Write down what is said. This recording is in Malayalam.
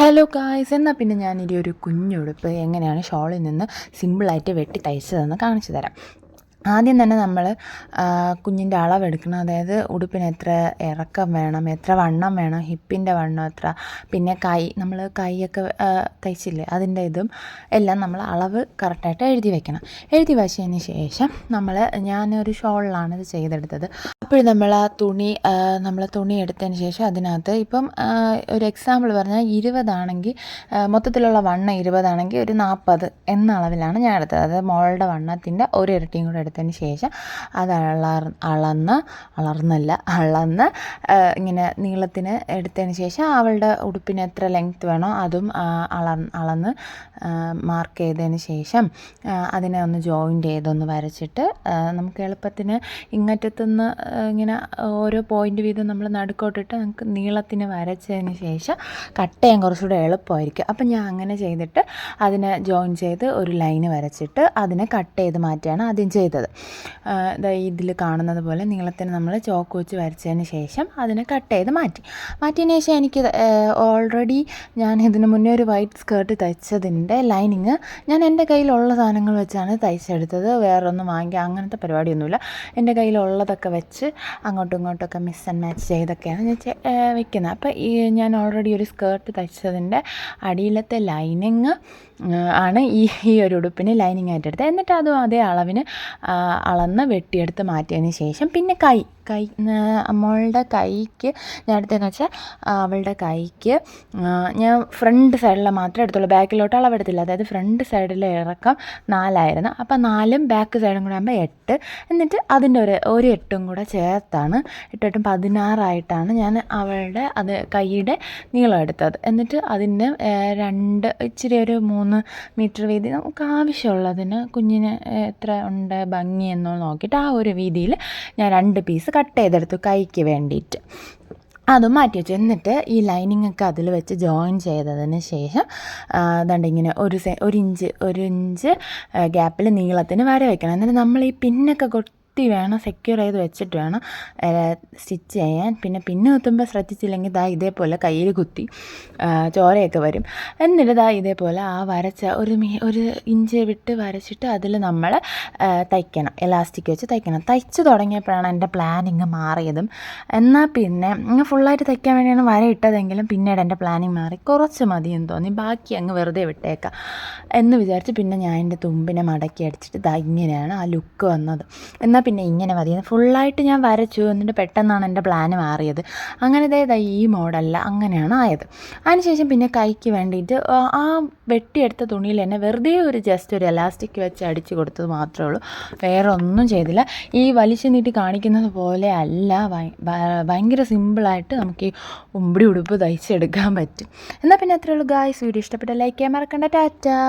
ഹലോ ഗായ്സ്, എന്നാൽ പിന്നെ ഞാനൊരു ഒരു കുഞ്ഞുടുപ്പ് എങ്ങനെയാണ് ഷോളിൽ നിന്ന് സിമ്പിളായിട്ട് വെട്ടി തയ്ച്ചതെന്ന് കാണിച്ചു തരാം. ആദ്യം തന്നെ നമ്മൾ കുഞ്ഞിൻ്റെ അളവെടുക്കണം. അതായത് ഉടുപ്പിന് എത്ര ഇറക്കം വേണം, എത്ര വണ്ണം വേണം, ഹിപ്പിൻ്റെ വണ്ണം എത്ര, പിന്നെ നമ്മൾ കൈയൊക്കെ തയ്ച്ചില്ലേ അതിൻ്റെ ഇതും എല്ലാം നമ്മൾ അളവ് കറക്റ്റായിട്ട് എഴുതി വെക്കണം. എഴുതി വച്ചതിന് ശേഷം ഞാനൊരു ഷോളിലാണ് ഇത് ചെയ്തെടുത്തത്. അപ്പോൾ നമ്മൾ തുണി എടുത്തതിന് ശേഷം അതിനകത്ത് ഇപ്പം ഒരു എക്സാമ്പിൾ പറഞ്ഞാൽ 20 മൊത്തത്തിലുള്ള വണ്ണം 20 ഒരു 40 എന്ന അളവിലാണ് ഞാൻ എടുത്തത്. അതായത് മോളുടെ വണ്ണത്തിൻ്റെ ഒരു ഇരട്ടിയും കൂടെ എടുത്തതിന് ശേഷം അത് അളന്ന് ഇങ്ങനെ നീളത്തിന് എടുത്തതിന് ശേഷം അവളുടെ ഉടുപ്പിന് എത്ര ലെങ്ത്ത് വേണോ അതും അളന്ന് മാർക്ക് ചെയ്തതിന് ശേഷം അതിനെ ഒന്ന് ജോയിൻ്റ് ചെയ്തൊന്ന് വരച്ചിട്ട് നമുക്ക് എളുപ്പത്തിന് ഇങ്ങറ്റത്തുനിന്ന് ഇങ്ങനെ ഓരോ പോയിൻ്റ് വീതം നമ്മൾ നടുക്കോട്ടിട്ട് നമുക്ക് നീളത്തിന് വരച്ചതിന് ശേഷം കട്ട് ചെയ്യാൻ കുറച്ചുകൂടെ എളുപ്പമായിരിക്കും. അപ്പം ഞാൻ അങ്ങനെ ചെയ്തിട്ട് അതിനെ ജോയിൻ ചെയ്ത് ഒരു ലൈന് വരച്ചിട്ട് അതിനെ കട്ട് ചെയ്ത് മാറ്റുകയാണ് ആദ്യം ചെയ്തത്. ഇതിൽ കാണുന്നത് പോലെ നീളത്തിന് നമ്മൾ ചോക്ക് വെച്ച് വരച്ചതിന് ശേഷം അതിനെ കട്ട് ചെയ്ത് മാറ്റിയതിന് ശേഷം എനിക്ക് ഓൾറെഡി ഞാൻ ഇതിന് മുന്നേ ഒരു വൈറ്റ് സ്കേർട്ട് തയ്ച്ചതിൻ്റെ ലൈനിങ് ഞാൻ എൻ്റെ കയ്യിലുള്ള സാധനങ്ങൾ വെച്ചാണ് തയ്ച്ചെടുത്തത്. വേറൊന്നും വാങ്ങിക്കുക അങ്ങനത്തെ പരിപാടിയൊന്നുമില്ല. എൻ്റെ കയ്യിലുള്ളതൊക്കെ വെച്ച് അങ്ങോട്ടും ഇങ്ങോട്ടൊക്കെ മിക്സ് ആൻഡ് മാച്ച് ചെയ്തൊക്കെയാണ് ഞാൻ വെക്കുന്നത്. അപ്പോൾ ഞാൻ ഓൾറെഡി ഒരു സ്കേർട്ട് തയ്ച്ചതിൻ്റെ അടിയിലത്തെ ലൈനിങ് ആണ് ഈ ഒരു ഉടുപ്പിന് ലൈനിങ് ആയിട്ട് എടുത്തത്. എന്നിട്ട് അതും അതേ അളവിന് അളന്ന് വെട്ടിയെടുത്ത് മാറ്റിയതിന് ശേഷം പിന്നെ കൈ മോളുടെ കൈക്ക് ഞാൻ എടുത്തതെന്ന് വെച്ചാൽ അവളുടെ കൈക്ക് ഞാൻ ഫ്രണ്ട് സൈഡിൽ മാത്രമേ എടുത്തുള്ളൂ, ബാക്കിലോട്ട് അളവെടുത്തില്ല. അതായത് ഫ്രണ്ട് സൈഡിലെ ഇറക്കം 4 അപ്പോൾ 4 ബാക്ക് സൈഡും കൂടെ ആകുമ്പോൾ 8, എന്നിട്ട് അതിൻ്റെ ഒരു 8 കൂടെ ചേർത്താണ് 8 16 ഞാൻ അവളുടെ കൈയുടെ നീളം എടുത്തത്. എന്നിട്ട് അതിന് ഇച്ചിരി ഒരു 3 മീറ്റർ വീതി നമുക്ക് ആവശ്യമുള്ളതിന് കുഞ്ഞിന് എത്ര ഉണ്ട് ഭംഗി എന്നോ നോക്കിയിട്ട് ആ ഒരു വീതിയിൽ ഞാൻ 2 പീസ് കട്ട് ചെയ്തെടുത്തു കൈക്ക് വേണ്ടിയിട്ട്. അതും മാറ്റി വെച്ചു. എന്നിട്ട് ഈ ലൈനിങ്ങൊക്കെ അതിൽ വെച്ച് ജോയിൻ ചെയ്തതിന് ശേഷം ഇങ്ങനെ ഒരു ഇഞ്ച് ഗ്യാപ്പിൽ നീളത്തിന് വര വയ്ക്കണം. എന്നിട്ട് നമ്മൾ ഈ പിന്നൊക്കെ വേണം സെക്യൂർ ചെയ്ത് വെച്ചിട്ട് വേണം സ്റ്റിച്ച് ചെയ്യാൻ. പിന്നെ കുത്തുമ്പോൾ ശ്രദ്ധിച്ചില്ലെങ്കിൽ ഇതേപോലെ കയ്യിൽ കുത്തി ചോരയൊക്കെ വരും. എന്നിട്ട് ഇതേപോലെ ആ വരച്ച ഒരു ഇഞ്ച് വിട്ട് വരച്ചിട്ട് അതിൽ നമ്മൾ തയ്ക്കണം, എലാസ്റ്റിക് വെച്ച് തയ്ക്കണം. തയ്ച്ച് തുടങ്ങിയപ്പോഴാണ് എൻ്റെ പ്ലാനിങ് മാറിയതും. എന്നാൽ പിന്നെ ഫുള്ളായിട്ട് തയ്ക്കാൻ വേണ്ടിയാണ് വര ഇട്ടതെങ്കിലും പിന്നീട് എൻ്റെ പ്ലാനിങ് മാറി. കുറച്ച് മതിയെന്ന് തോന്നി, ബാക്കി അങ്ങ് വെറുതെ വിട്ടേക്കാം എന്ന് വിചാരിച്ച് പിന്നെ ഞാൻ എൻ്റെ തുമ്പിനെ മടക്കി അടിച്ചിട്ട് ഇങ്ങനെയാണ് ആ ലുക്ക് വന്നത്. എന്നാൽ പിന്നെ ഇങ്ങനെ മതി, ഫുള്ളായിട്ട് ഞാൻ വരച്ചു. എന്നിട്ട് പെട്ടെന്നാണ് എൻ്റെ പ്ലാന് മാറിയത്. അങ്ങനെ ഈ മോഡലിൽ അങ്ങനെയാണ് ആയത്. അതിനുശേഷം പിന്നെ കൈക്ക് വേണ്ടിയിട്ട് ആ വെട്ടിയെടുത്ത തുണിയിൽ തന്നെ വെറുതെ ജസ്റ്റ് ഒരു എലാസ്റ്റിക് വെച്ച് അടിച്ച് കൊടുത്തത് മാത്രമേ ഉള്ളൂ, വേറെ ഒന്നും ചെയ്തില്ല. ഈ വലിച്ചു നീട്ടി കാണിക്കുന്നത് പോലെ അല്ല, ഭയങ്കര സിമ്പിളായിട്ട് നമുക്ക് ഈ ഉടുപ്പ് തയ്ച്ചെടുക്കാൻ പറ്റും. എന്നാൽ പിന്നെ അത്രയേ ഉള്ളൂ ഗായ്സ്. വീഡിയോ ഇഷ്ടപ്പെട്ട ലൈക്ക് ചെയ്യാൻ മറക്കണ്ട. ടാറ്റാ.